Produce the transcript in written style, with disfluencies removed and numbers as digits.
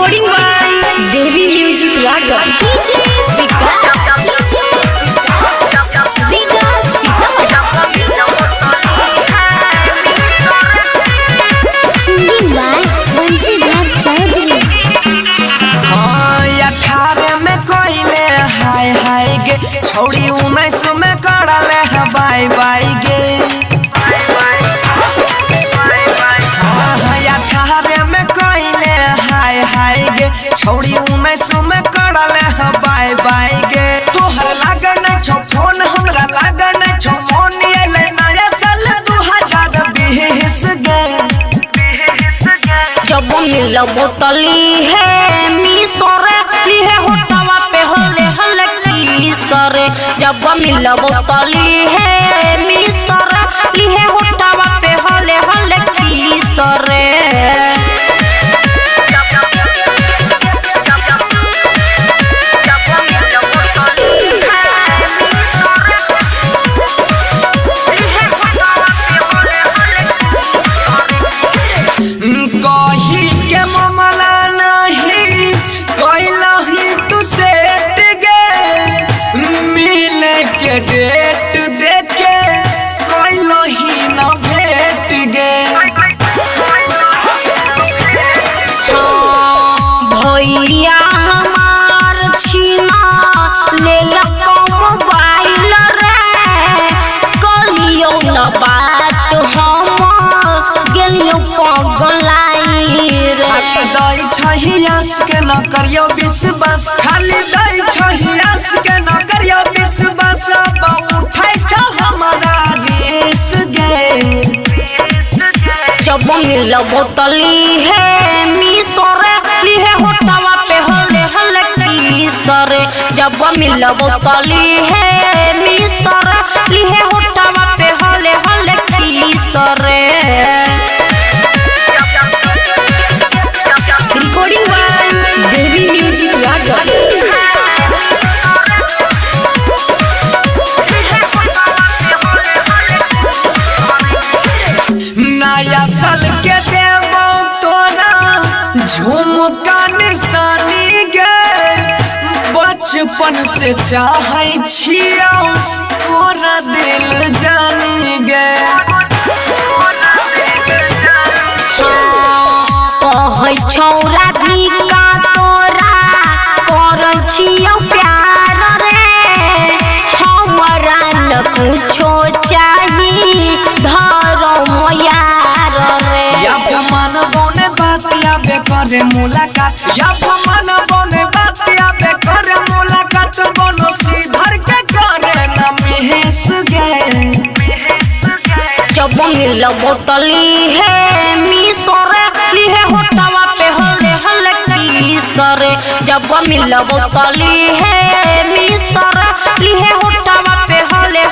Recording by Devi Music Raja. Singing by Vansidhar Chaudhary. हाँ 18 में कोइले हाय हाय गे छोड़ी 19 में करले है बाय बाय गे। हाँ 18 में कोइले हाय हाय गे छोड़ी 19 में करले है बाय बाय गे। तोहर लागन छो फोन हमरा लागन छो फोन एले नया साल 2020 गे। जब मिलबो तली है मिसरे लिहे होटवा पे हले हले किसरे। जब मिलबो तली है मिसरे लिहे होटवा पे हले हले किसरे। कही के मामला नहीं कहलही तू सेट गे मिले के डेट देके कहलही न भेट गे। भैया हमार छीना ले लको मोबाइल रे कलियो न बात हम गेलियो पगलाई रे। दई छहियास के न करियो विश्वास खाली दई छहियास के न करियो विश्वास अब उठाई छ हमारा रेस गे। जब मिलबो तली है मिसरे लिहे होटवा पे हले हले किसरे। जब मिलबो तली है मिसरे लिहे होटवा पे हले हले किसरे। Recording by Devi Music Raja. नया साल के देवो तोरा झुमका निशानी गे बचपन से चाहे छियो तोरा दिल जानी गे। कहै छौरा धिका तोरा करै छियौ प्यार रे हमरा न कुछो चाही धरम यार रे। या मन बने बात आबे करे मुलाकात या मन बने बात आबे करे मुलाकात बनो सीधर के करे न मिस गे। जब मिलबो तली है मिसरे लिहे होटवा पे हले हले किसरे। जब मिलबो तली है मिसरे लिहे होटवा पे हले